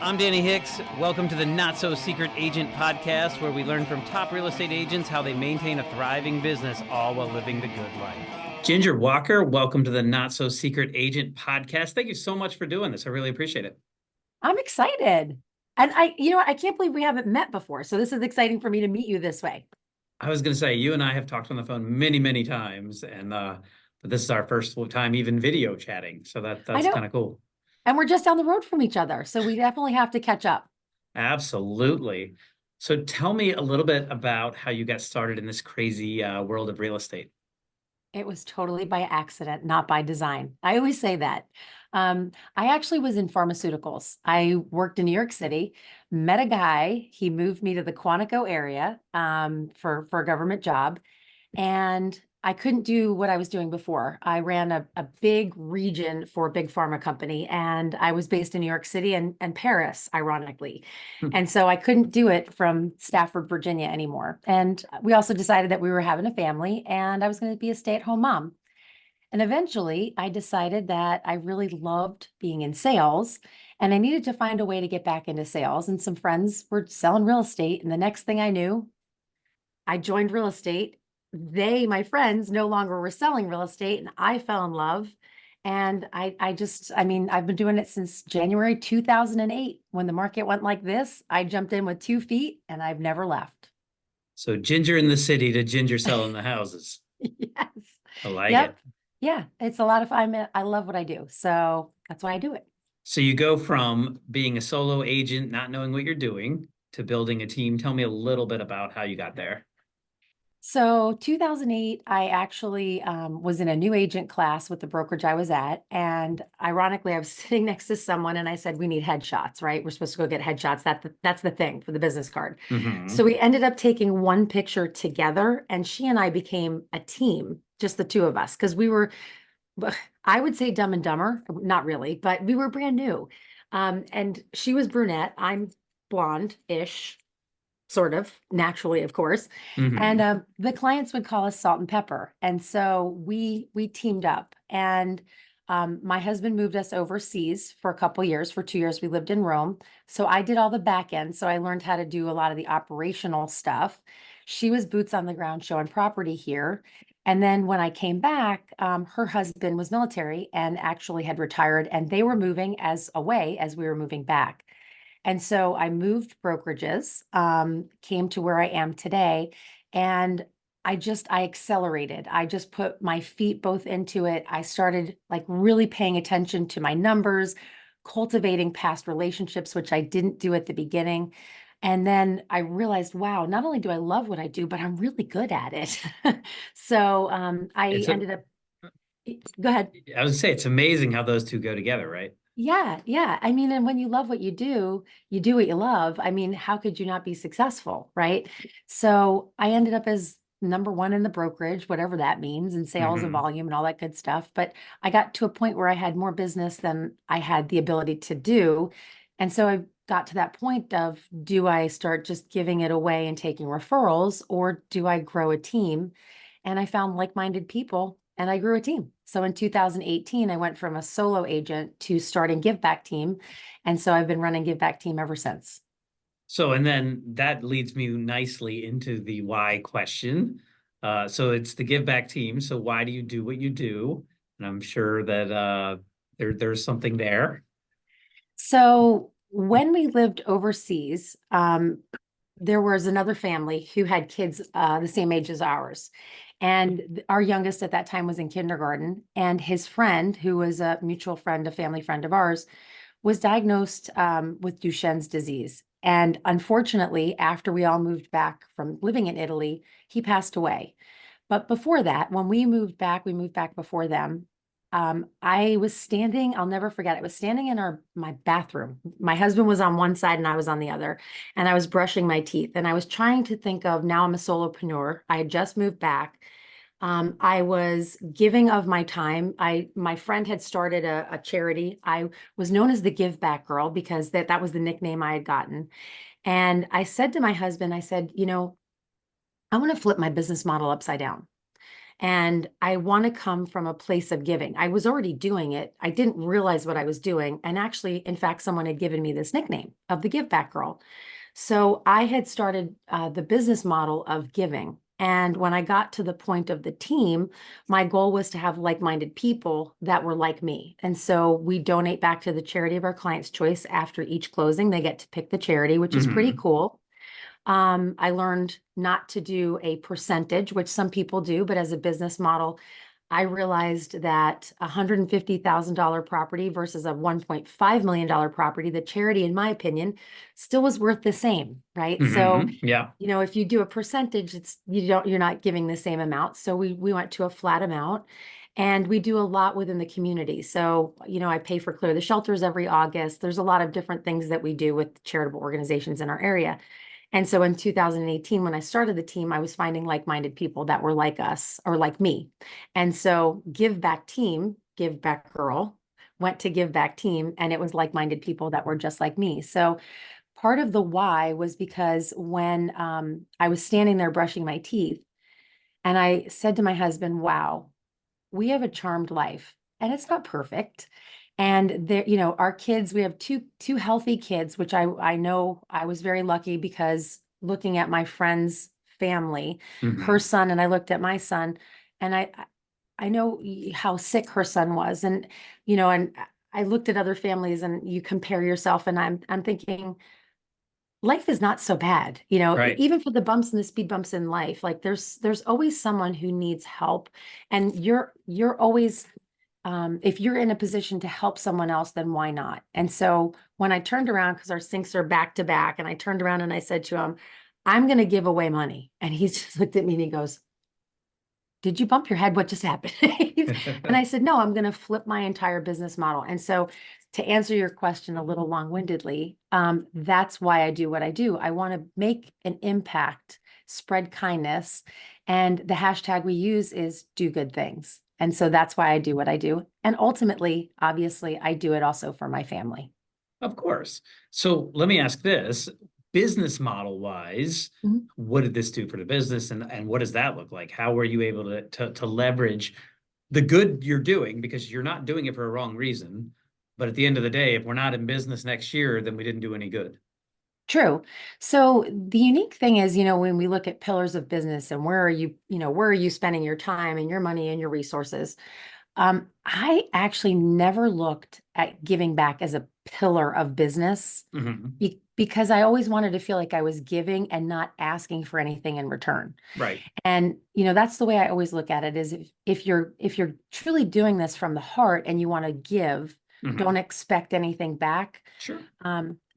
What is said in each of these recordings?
I'm Danny Hicks. Welcome to the Not So Secret Agent podcast, where we learn from top real estate agents how they maintain a thriving business, all while living the good life. Ginger Walker, welcome to the Not So Secret Agent podcast. Thank you so much for doing this. I really appreciate it. I'm excited. And I can't believe we haven't met before. So this is exciting for me to meet you this way. I was going to say, you and I have talked on the phone many, many times, and but this is our first time even video chatting. So I that's know. kind of cool. And we're just down the road from each other. So we definitely have to catch up. Absolutely. So tell me a little bit about how you got started in this crazy world of real estate. It was totally by accident, not by design. I always say that. I actually was in pharmaceuticals. I worked in New York City, met a guy. He moved me to the Quantico area for a government job. And I couldn't do what I was doing before. I ran a big region for a big pharma company, and I was based in New York City and Paris, ironically. And so I couldn't do it from Stafford, Virginia anymore. And we also decided that we were having a family and I was going to be a stay-at-home mom. And eventually I decided that I really loved being in sales and I needed to find a way to get back into sales. And some friends were selling real estate. And the next thing I knew, I joined real estate. My friends, no longer were selling real estate, and I fell in love. And I've been doing it since January 2008. When the market went like this, I jumped in with 2 feet and I've never left. So Ginger in the city to Ginger selling the houses. Yes. I like Yep. it. Yeah. It's a lot of fun. I love what I do. So that's why I do it. So you go from being a solo agent, not knowing what you're doing, to building a team. Tell me a little bit about how you got there. So 2008, I actually was in a new agent class with the brokerage I was at. And ironically, I was sitting next to someone and I said, we need headshots, right? We're supposed to go get headshots. That's the thing for the business card. So we ended up taking one picture together and she and I became a team, just the two of us, because we were, I would say dumb and dumber, not really, but we were brand new. And she was brunette. I'm blonde-ish, sort of naturally, of course. And the clients would call us salt and pepper. And so we teamed up. And my husband moved us overseas for a couple years. For 2 years, we lived in Rome. So I did all the back end. So I learned how to do a lot of the operational stuff. She was boots on the ground showing property here. And then when I came back, her husband was military and actually had retired, and they were moving as away as we were moving back. And so I moved brokerages, came to where I am today, and I accelerated. I just put my feet both into it. I started like really paying attention to my numbers, cultivating past relationships, which I didn't do at the beginning. And then I realized, wow, not only do I love what I do, but I'm really good at it. So I ended up, go ahead. I would say it's amazing how those two go together, right? Yeah, yeah. I mean, and when you love what you do what you love. I mean, how could you not be successful, right? So I ended up as number one in the brokerage, whatever that means, and sales and volume and all that good stuff. But I got to a point where I had more business than I had the ability to do. And so I got to that point of, do I start just giving it away and taking referrals, or do I grow a team? And I found like-minded people and I grew a team. So in 2018, I went from a solo agent to starting Give Back Team. And so I've been running Give Back Team ever since. So, and then that leads me nicely into the why question. So it's the give back team. So why do you do what you do? And I'm sure that there's something there. So when we lived overseas, there was another family who had kids the same age as ours. And our youngest at that time was in kindergarten. And his friend, who was a mutual friend, a family friend of ours, was diagnosed with Duchenne's disease. And unfortunately, after we all moved back from living in Italy, he passed away. But before that, when we moved back before them. I was standing, I'll never forget, I was standing in my bathroom. My husband was on one side and I was on the other, and I was brushing my teeth. And I was trying to think of, now I'm a solopreneur. I had just moved back. I was giving of my time. My friend had started a charity. I was known as the Give Back Girl because that was the nickname I had gotten. And I said to my husband, I said, I want to flip my business model upside down. And I want to come from a place of giving. I was already doing it. I didn't realize what I was doing. And actually, in fact, someone had given me this nickname of the Give Back Girl. So I had started the business model of giving. And when I got to the point of the team, my goal was to have like-minded people that were like me. And so we donate back to the charity of our client's choice after each closing. They get to pick the charity, which is pretty cool. I learned not to do a percentage, which some people do, but as a business model, I realized that a $150,000 property versus a $1.5 million property, the charity, in my opinion, still was worth the same, right? So, Yeah. if you do a percentage, you're not giving the same amount. So we went to a flat amount. And we do a lot within the community. So, I pay for Clear the Shelters every August. There's a lot of different things that we do with charitable organizations in our area. And so in 2018, when I started the team, I was finding like-minded people that were like us or like me. And so Give Back Team, Give Back Girl, went to Give Back Team, and it was like-minded people that were just like me. So part of the why was because when I was standing there brushing my teeth, and I said to my husband, wow, we have a charmed life and it's not perfect. And there, our kids, we have two healthy kids, which I know I was very lucky because looking at my friend's family, her son, and I looked at my son, and I know how sick her son was. And I looked at other families and you compare yourself, and I'm thinking, life is not so bad, Right. even for the bumps and the speed bumps in life. Like there's always someone who needs help, and you're always if you're in a position to help someone else, then why not? And so when I turned around, because our sinks are back to back, and I turned around and I said to him, I'm going to give away money. And he just looked at me and he goes, did you bump your head? What just happened? And I said, no, I'm going to flip my entire business model. And so to answer your question a little long-windedly, that's why I do what I do. I want to make an impact, spread kindness. And the hashtag we use is do good things. And so that's why I do what I do. And ultimately, obviously, I do it also for my family. Of course. So let me ask this, business model wise, Mhm. what did this do for the business and what does that look like? How were you able to leverage the good you're doing because you're not doing it for a wrong reason. But at the end of the day, if we're not in business next year, then we didn't do any good. True. So the unique thing is, when we look at pillars of business and where are you spending your time and your money and your resources? I actually never looked at giving back as a pillar of business because I always wanted to feel like I was giving and not asking for anything in return. Right. And that's the way I always look at it is if you're truly doing this from the heart and you want to give, don't expect anything back. Sure.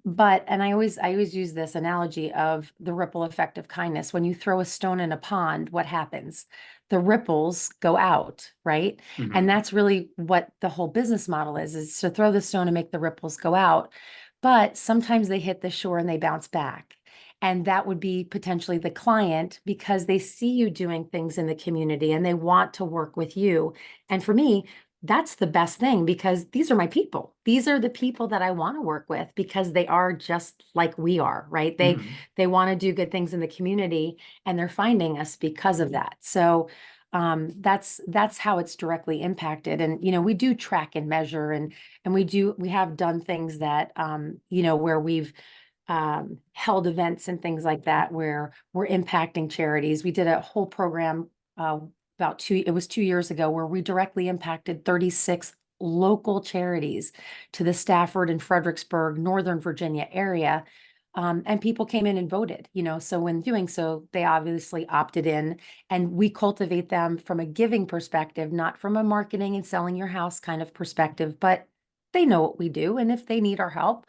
But I always use this analogy of the ripple effect of kindness. When you throw a stone in a pond, what happens? The ripples go out, right? And that's really what the whole business model is to throw the stone and make the ripples go out. But sometimes they hit the shore and they bounce back. And that would be potentially the client because they see you doing things in the community and they want to work with you. And for me, that's the best thing because these are my people. These are the people that I want to work with because they are just like we are, right? They want to do good things in the community and they're finding us because of that. So that's how it's directly impacted. And we do track and measure and we have done things that where we've held events and things like that where we're impacting charities. We did a whole program it was 2 years ago where we directly impacted 36 local charities to the Stafford and Fredericksburg, Northern Virginia area. And people came in and voted, so when doing so, they obviously opted in and we cultivate them from a giving perspective, not from a marketing and selling your house kind of perspective, but they know what we do. And if they need our help,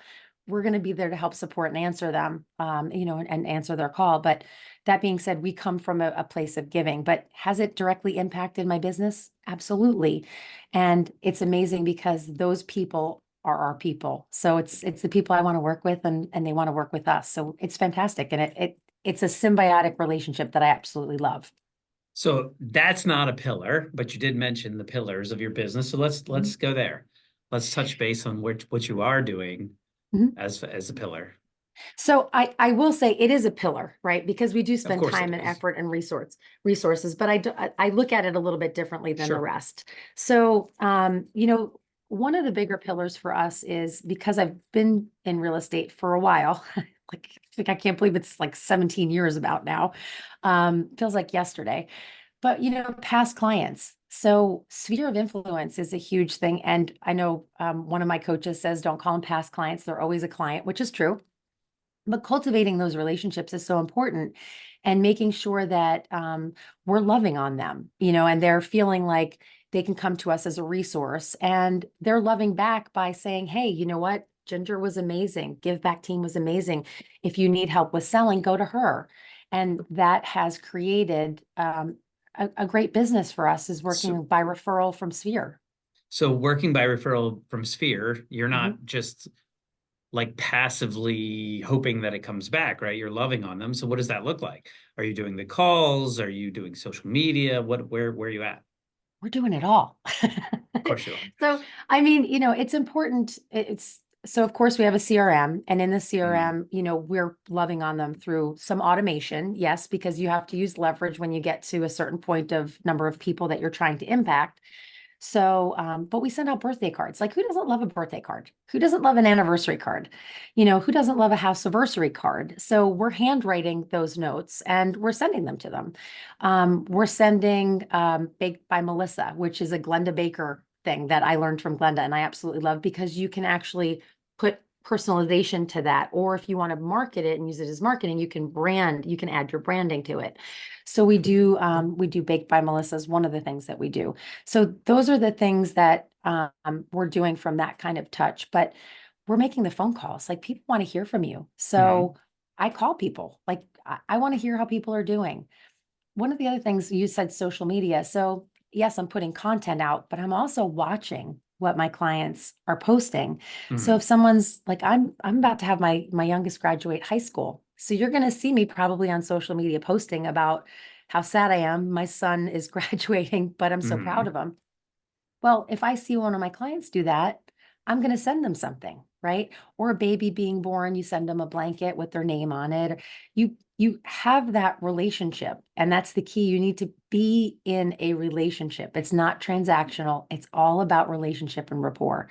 we're going to be there to help support and answer them, and answer their call. But that being said, we come from a place of giving, but has it directly impacted my business? Absolutely. And it's amazing because those people are our people. So it's the people I want to work with and they want to work with us. So it's fantastic. And it's a symbiotic relationship that I absolutely love. So that's not a pillar, but you did mention the pillars of your business. So let's go there. Let's touch base on what you are doing Mhm. as a pillar. So I will say it is a pillar, right? Because we do Of spend course it time and is. effort and resources, but I look at it a little bit differently than the Sure. rest. So, one of the bigger pillars for us is because I've been in real estate for a while, like I can't believe it's like 17 years about now. Feels like yesterday. But past clients. So sphere of influence is a huge thing. And I know one of my coaches says, don't call them past clients. They're always a client, which is true. But cultivating those relationships is so important and making sure that we're loving on them, and they're feeling like they can come to us as a resource and they're loving back by saying, hey, you know what? Ginger was amazing. Give Back team was amazing. If you need help with selling, go to her. And that has created a great business for us is So, working by referral from Sphere. so working by referral from Sphere, you're Mhm. not just like passively hoping that it comes back, right? You're loving on them. So what does that look like? Are you doing the calls? Are you doing social media? Where are you at? We're doing it all. Of course you are. So, I mean, it's important. It's so, of course, we have a CRM, and in the Mhm. CRM, we're loving on them through some automation. Yes, because you have to use leverage when you get to a certain point of number of people that you're trying to impact. So, but we send out birthday cards. Like, who doesn't love a birthday card? Who doesn't love an anniversary card? Who doesn't love a house anniversary card? So we're handwriting those notes and we're sending them to them. We're sending Baked by Melissa, which is a Glenda Baker thing that I learned from Glenda, and I absolutely love because you can actually put personalization to that. Or if you want to market it and use it as marketing, you can add your branding to it. So we do Baked by Melissa is one of the things that we do. So those are the things that we're doing from that kind of touch. But we're making the phone calls. Like people want to hear from you. Mhm. So I call people. Like I want to hear how people are doing. One of the other things you said, social media. So yes, I'm putting content out, but I'm also watching what my clients are posting. So if Mhm. someone's like, I'm about to have my youngest graduate high school. So you're going to see me probably on social media posting about how sad I am. My son is graduating, but I'm so proud Mhm. of him. Well, if I see one of my clients do that, I'm going to send them something, right? Or a baby being born, you send them a blanket with their name on it. You have that relationship, and that's the key. You need to be in a relationship. It's not transactional. It's all about relationship and rapport.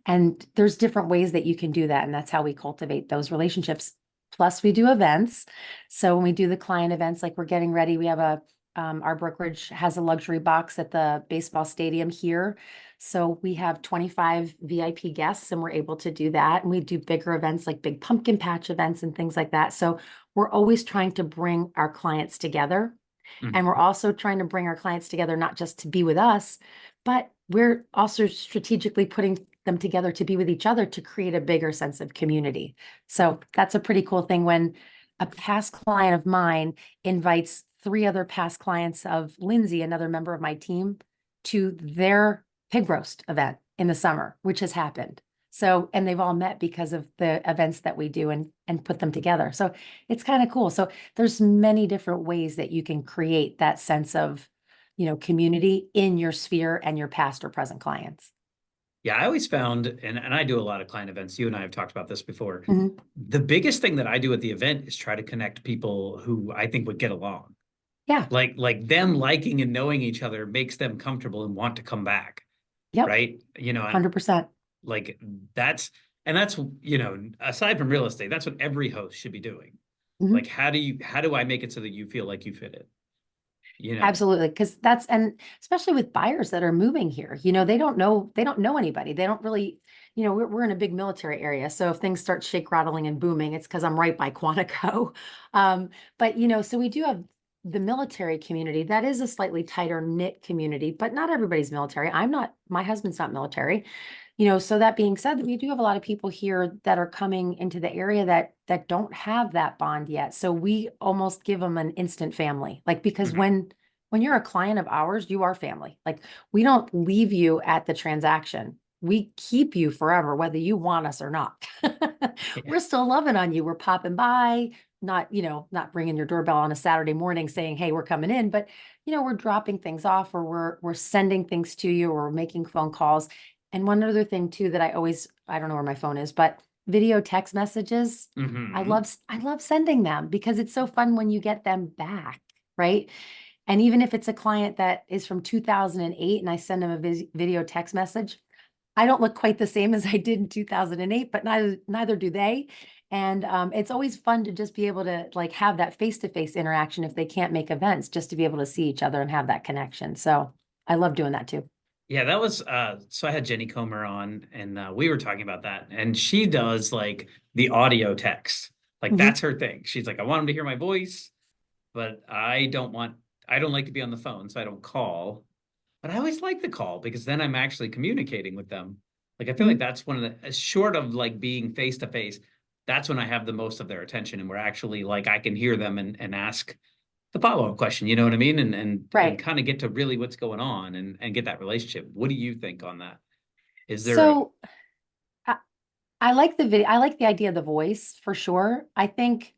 And there's different ways that you can do that, and that's how we cultivate those relationships. Plus, we do events. So when we do the client events, like we're getting ready, we have our brokerage has a luxury box at the baseball stadium here. So we have 25 VIP guests and we're able to do that. And we do bigger events like big pumpkin patch events and things like that. So we're always trying to bring our clients together. And we're Mhm. also trying to bring our clients together, not just to be with us, but we're also strategically putting them together to be with each other to create a bigger sense of community. So that's a pretty cool thing when a past client of mine invites three other past clients of Lindsay, another member of my team, to their pig roast event in the summer, which has happened. So, and they've all met because of the events that we do and put them together. So it's kind of cool. So there's many different ways that you can create that sense of, community in your sphere and your past or present clients. Yeah, I always found, and I do a lot of client events. You and I have talked about this before. Mhm. The biggest thing that I do at the event is try to connect people who I think would get along. Yeah. Like them liking and knowing each other makes them comfortable and want to come back, Yep. right? And 100%. like that's that's aside from real estate, that's what every host should be doing. Like Mhm. how do I make it so that you feel like you fit it? You know. Absolutely. Because and especially with buyers that are moving here, they don't know anybody. They don't really, we're in a big military area. So if things start shake, rattling, and booming, it's because I'm right by Quantico. But so we do have the military community. That is a slightly tighter knit community, but not everybody's military. My husband's not military. So that being said, we do have a lot of people here that are coming into the area that don't have that bond yet. So we almost give them an instant family. Like because Mhm. when you're a client of ours, you are family. Like we don't leave you at the transaction. We keep you forever, whether you want us or not. Yeah. We're still loving on you. We're popping by, not ringing your doorbell on a Saturday morning saying, "Hey, we're coming in," but we're dropping things off or we're sending things to you or we're making phone calls. And one other thing too that I don't know where my phone is, but video text messages. Hmm. I love sending them because it's so fun when you get them back, right? And even if it's a client that is from 2008 and I send them a video text message, I don't look quite the same as I did in 2008, but neither do they. And it's always fun to just be able to like have that face-to-face interaction if they can't make events, just to be able to see each other and have that connection. So I love doing that too. Yeah, that was so I had Jenny Comer on and we were talking about that. And she does like the audio text. Like Mhm. that's her thing. She's like, I want them to hear my voice, but I don't like to be on the phone, so I don't call. But I always like the call because then I'm actually communicating with them. Like I feel like Mhm. that's one of the short of like being face to face, that's when I have the most of their attention and we're actually like I can hear them and ask the follow-up question, you know what I mean? And Right. kind of get to really what's going on and get that relationship. What do you think on that? Is there a So I, I like the video. I like the idea of the voice for sure. I think,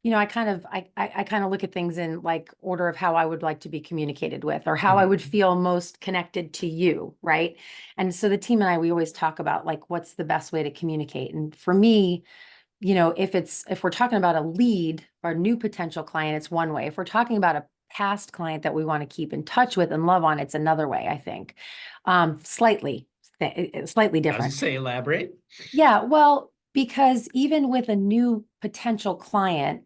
I kind of look at things in like order of how I would like to be communicated with or how I would Mhm. feel most connected to you, right? And so the team and I, we always talk about like what's the best way to communicate. And for me, if we're talking about a lead or a new potential client, it's one way. If we're talking about a past client that we want to keep in touch with and love on, it's another way, I think. Slightly I was different. just say elaborate. Yeah, well, because even with a new potential client,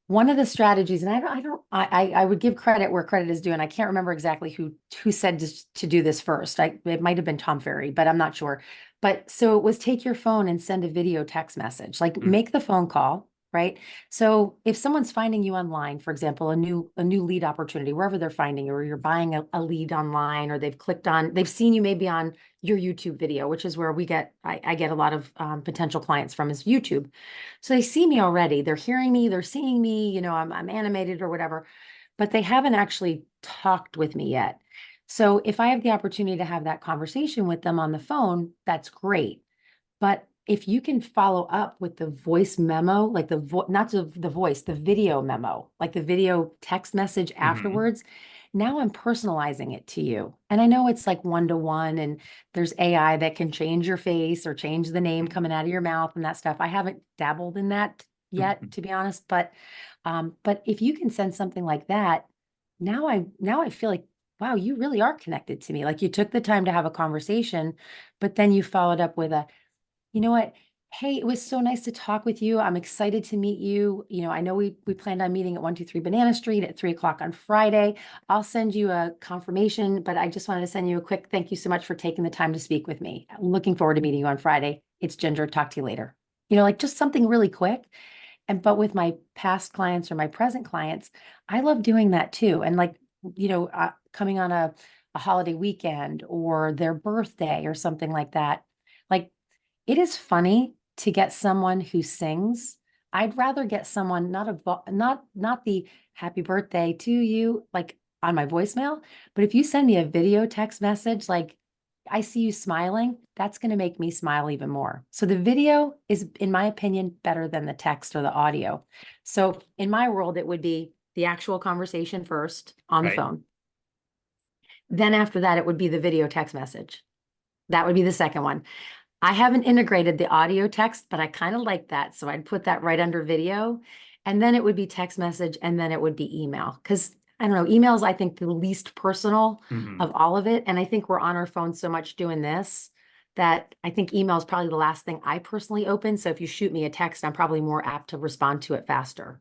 one of the strategies, and I would give credit where credit is due, and I can't remember exactly who said to do this first. It might have been Tom Ferry, but I'm not sure. But so it was take your phone and send a video text message, like Mm, make the phone call, right? So if someone's finding you online, for example, a new lead opportunity, wherever they're finding you, or you're buying a lead online, or they've seen you maybe on your YouTube video, which is where I get a lot of potential clients from is YouTube. So they see me already. They're hearing me, they're seeing me, I'm animated or whatever, but they haven't actually talked with me yet. So if I have the opportunity to have that conversation with them on the phone, that's great. But if you can follow up with the voice memo, like not the voice, the video memo, like the video text message mhm. afterwards, now I'm personalizing it to you. And I know it's like one to one, and there's AI that can change your face or change the name coming out of your mouth and that stuff. I haven't dabbled in that yet, Mhm. to be honest. But if you can send something like that, now I feel like, wow, you really are connected to me. Like you took the time to have a conversation, but then you followed up with a, you know what? Hey, it was so nice to talk with you. I'm excited to meet you. I know we planned on meeting at 123 Banana Street at 3 o'clock on Friday. I'll send you a confirmation, but I just wanted to send you a quick thank you so much for taking the time to speak with me. Looking forward to meeting you on Friday. It's Ginger. Talk to you later. Like just something really quick. But with my past clients or my present clients, I love doing that too. And like, coming on a holiday weekend or their birthday or something like that. Like it is funny to get someone who sings. I'd rather get someone not the happy birthday to you like on my voicemail, but if you send me a video text message like I see you smiling, that's going to make me smile even more. So the video is, in my opinion, better than the text or the audio. So in my world, it would be the actual conversation first on the Right. phone. Then after that, it would be the video text message. That would be the second one. I haven't integrated the audio text, but I kind of like that. So I'd put that right under video. And then it would be text message and then it would be email. Because I don't know, email is, I think, the least personal Hmm. of all of it. And I think we're on our phone so much doing this that I think email is probably the last thing I personally open. So if you shoot me a text, I'm probably more apt to respond to it faster.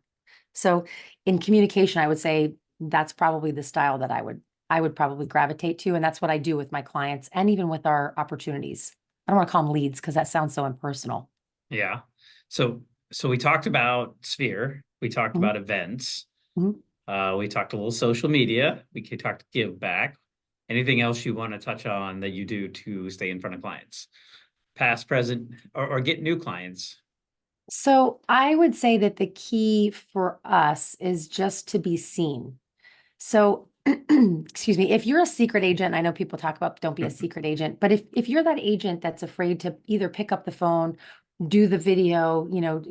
So in communication, I would say that's probably the style that I would probably gravitate to. And that's what I do with my clients and even with our opportunities. I don't want to call them leads because that sounds so impersonal. Yeah. So so we talked about Sphere, we talked Mhm, about events, mhm. we talked a little social media, we could talk to give back. Anything else you want to touch on that you do to stay in front of clients, past, present, or get new clients? So I would say that the key for us is just to be seen. So, excuse me, if you're a secret agent, I know people talk about don't be a secret agent, but if you're that agent that's afraid to either pick up the phone, do the video,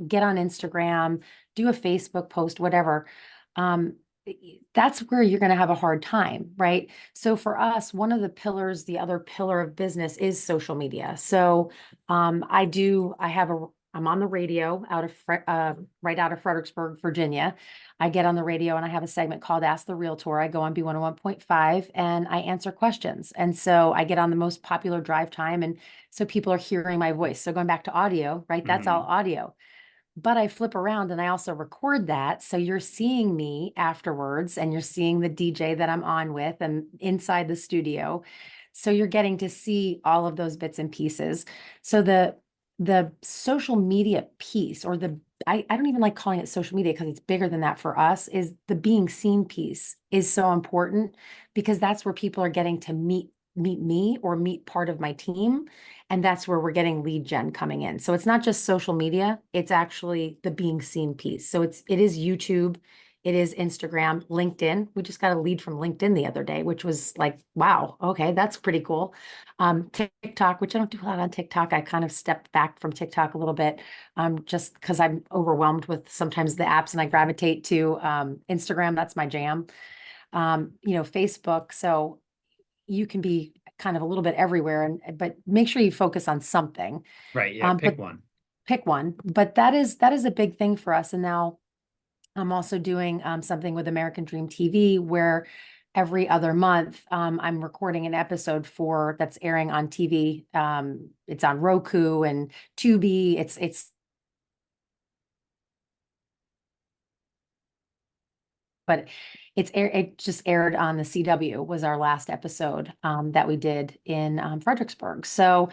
get on Instagram, do a Facebook post, whatever, um, that's where you're going to have a hard time, right? So for us, one of the pillars, the other pillar of business is social media. So I have I'm on the radio right out of Fredericksburg, Virginia. I get on the radio and I have a segment called Ask the Realtor. I go on B101.5 and I answer questions. And so I get on the most popular drive time. And so people are hearing my voice. So going back to audio, right? That's all audio. But I flip around and I also record that. So you're seeing me afterwards and you're seeing the DJ that I'm on with and inside the studio. So you're getting to see all of those bits and pieces. So the social media piece, or I don't even like calling it social media because it's bigger than that for us, is the being seen piece is so important, because that's where people are getting to meet me or meet part of my team. And that's where we're getting lead gen coming in. So it's not just social media, it's actually the being seen piece. So it is YouTube, it is Instagram, LinkedIn. We just got a lead from LinkedIn the other day, which was like, wow, okay, that's pretty cool. TikTok, which I don't do a lot on TikTok. I kind of stepped back from TikTok a little bit, just because I'm overwhelmed with sometimes the apps, and I gravitate to Instagram. That's my jam. Facebook. So you can be kind of a little bit everywhere, but make sure you focus on something. Right. Yeah. But pick one. But that is a big thing for us. And now I'm also doing something with American Dream TV, where every other month I'm recording an episode that's airing on TV. It's on Roku and Tubi. But it just aired on the CW, was our last episode that we did in Fredericksburg. So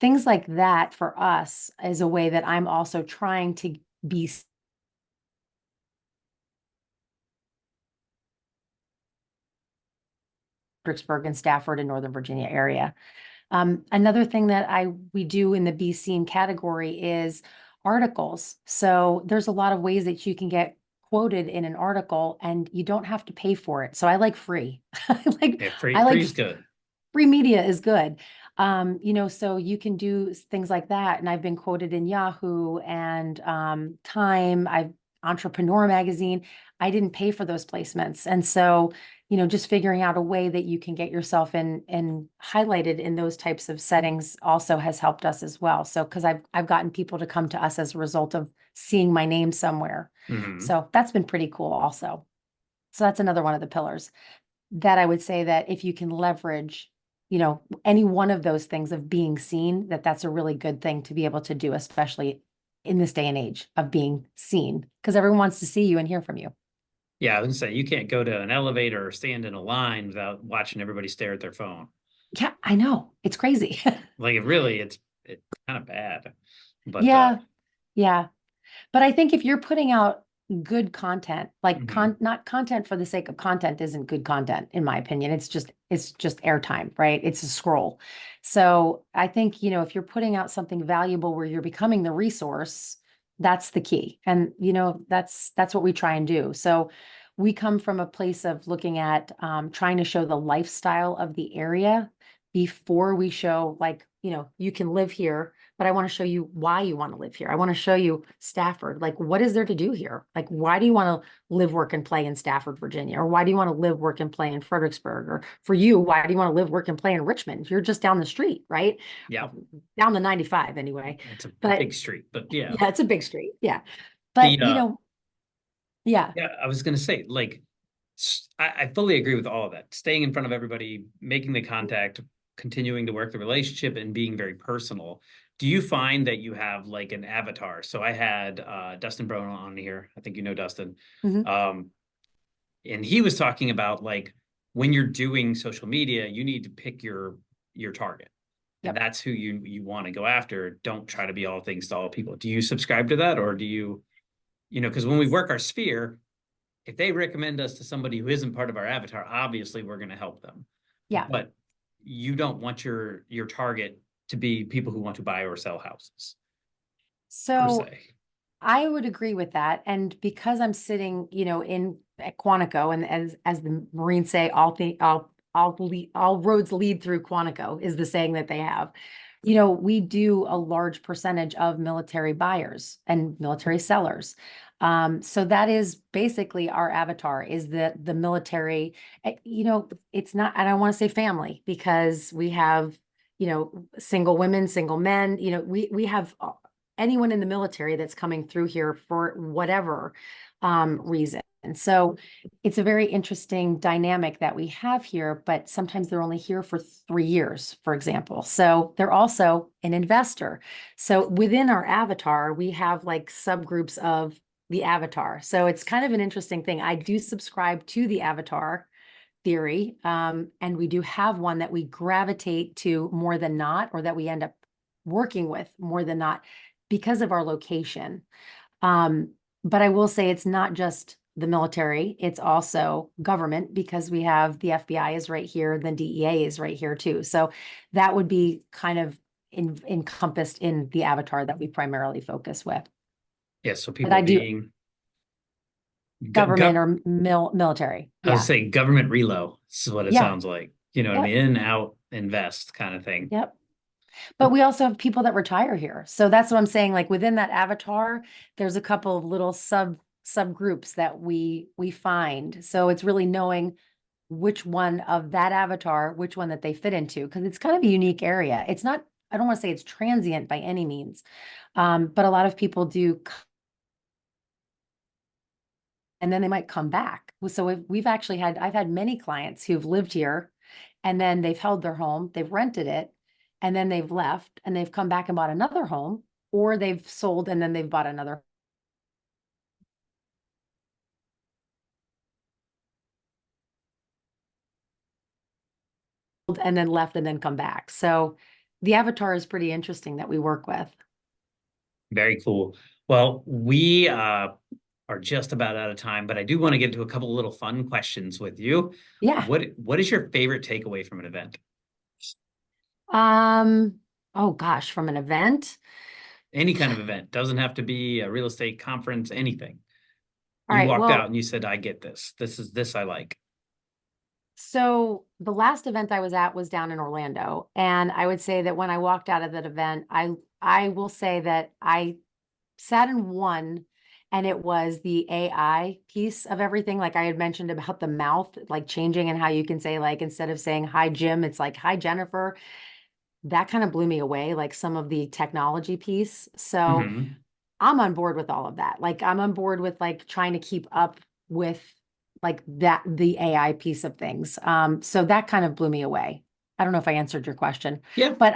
things like that for us is a way that I'm also trying to be Fredericksburg and Stafford and Northern Virginia area. Another thing that we do in the Be Seen category is articles. So there's a lot of ways that you can get quoted in an article and you don't have to pay for it. So I like free. Yeah, I like free is good. Free media is good. So you can do things like that. And I've been quoted in Yahoo and Time, Entrepreneur Magazine. I didn't pay for those placements. And so, just figuring out a way that you can get yourself in highlighted in those types of settings also has helped us as well. So, because I've gotten people to come to us as a result of seeing my name somewhere. So that's been pretty cool also. So that's another one of the pillars that I would say, that if you can leverage, any one of those things of being seen, that's a really good thing to be able to do, especially in this day and age of being seen, because everyone wants to see you and hear from you. Yeah, I was gonna say you can't go to an elevator or stand in a line without watching everybody stare at their phone. Yeah, I know. It's crazy. Like it's kind of bad. But Yeah, yeah. But I think if you're putting out good content, like not content for the sake of content isn't good content, in my opinion. It's just airtime, right? It's a scroll. So I think, if you're putting out something valuable where you're becoming the resource, that's the key. And, that's what we try and do. So we come from a place of looking at trying to show the lifestyle of the area before we show, like, you can live here, but I want to show you why you want to live here. I want to show you Stafford. Like, what is there to do here? Like, why do you want to live, work, and play in Stafford, Virginia? Or why do you want to live, work, and play in Fredericksburg? Or for you, why do you want to live, work, and play in Richmond? You're just down the street, right? yeah, Down the 95 anyway. it's a But big street. But yeah, yeah, it's a big street. Yeah. the But, yeah. yeah, I was gonna say, like, I fully agree with all of that. Staying in front of everybody, making the contact, continuing to work the relationship, and being very personal. Do you find that you have like an avatar? So I had Dustin Brown on here. I think you know Dustin. Mhm. And he was talking about, like, when you're doing social media, you need to pick your target. And Yep. that's who you want to go after. Don't try to be all things to all people. Do you subscribe to that, or do because when we work our sphere, if they recommend us to somebody who isn't part of our avatar, obviously we're going to help them. Yeah. But you don't want your target to be people who want to buy or sell houses, per So se. I would agree with that. And because I'm sitting, in at Quantico, and as the Marines say, all roads lead through Quantico is the saying that they have. We do a large percentage of military buyers and military sellers. So that is basically our avatar, is the military. It's not, I don't want to say family, because we have, single women, single men, we have anyone in the military that's coming through here for whatever reason. And so it's a very interesting dynamic that we have here, but sometimes they're only here for 3 years, for example. So they're also an investor. So within our avatar, we have like subgroups of the avatar. So it's kind of an interesting thing. I do subscribe to the avatar theory, and we do have one that we gravitate to more than not, or that we end up working with more than not because of our location. But I will say it's not just the military, it's also government, because we have the FBI is right here, then DEA is right here too. So that would be kind of encompassed in the avatar that we primarily focus with. Yeah, so But people I do being government or military. I was Yeah. saying government relo. This is what it Yeah. sounds like. You know what I Yep. mean? In, out, invest kind of thing. Yep. But we also have people that retire here. So that's what I'm saying. Like within that avatar, there's a couple of little subgroups that we find. So it's really knowing which one of that avatar, which one that they fit into, because it's kind of a unique area. It's not, I don't want to say it's transient by any means. But a lot of people do, and then they might come back. So we've actually I've had many clients who've lived here and then they've held their home, they've rented it, and then they've left and they've come back and bought another home, or they've sold and then they've bought another and then left and then come back. So the avatar is pretty interesting that we work with. Very cool. Well, we are just about out of time, but I do want to get into a couple of little fun questions with you. Yeah. What is your favorite takeaway from an event? Oh gosh, from an event. Any kind of event. Doesn't have to be a real estate conference, anything. All You right. walked out Well, and you said, I get this. This I like. so the last event I was at was down in Orlando, and I would say that when I walked out of that event, I will say that I sat in one, and it was the AI piece of everything. Like I had mentioned about the mouth, like changing, and how you can say, like, instead of saying hi Jim, it's like hi Jennifer. That kind of blew me away, like some of the technology piece. So Mm-hmm. I'm on board with all of that. Like I'm on board with like trying to keep up with like that, the AI piece of things. So that kind of blew me away. I don't know if I answered your question, Yeah. but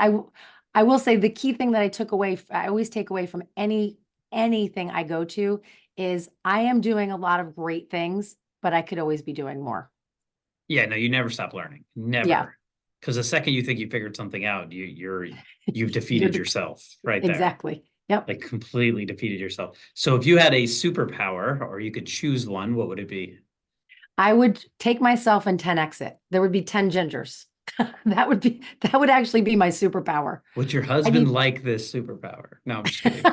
I will say the key thing that I took away, I always take away from anything I go to is I am doing a lot of great things, but I could always be doing more. Yeah, no, you never stop learning. Yeah, Never. Because the second you think you figured something out, you've you're defeated yourself right there. exactly. Yep. Like completely defeated yourself. So if you had a superpower or you could choose one, what would it be? I would take myself and 10x it. There would be 10 gingers. That would actually be my superpower. Would your I husband need like this superpower? No, I'm just kidding.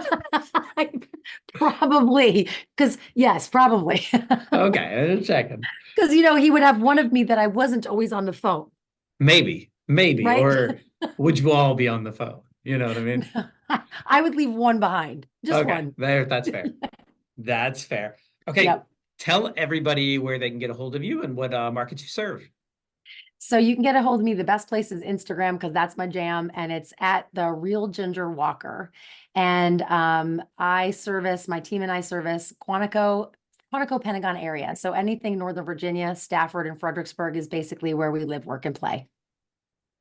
probably, because yes, probably. Okay, I'm checking. Because he would have one of me that I wasn't always on the phone, Maybe. right? Or would you all be on the phone? You know what I mean? I would leave one behind, just Okay, one. that's fair. That's fair. Okay, Yep. tell everybody where they can get a hold of you and what markets you serve. So you can get a hold of me. The best place is Instagram, because that's my jam, and it's at the Real Ginger Walker. And my team and I service Quantico, Pentagon area. So anything Northern Virginia, Stafford, and Fredericksburg is basically where we live, work, and play.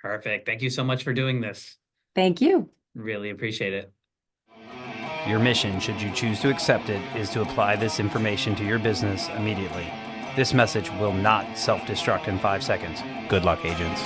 Perfect. Thank you so much for doing this. Thank you. Really appreciate it. Your mission, should you choose to accept it, is to apply this information to your business immediately. This message will not self-destruct in 5 seconds. Good luck, agents.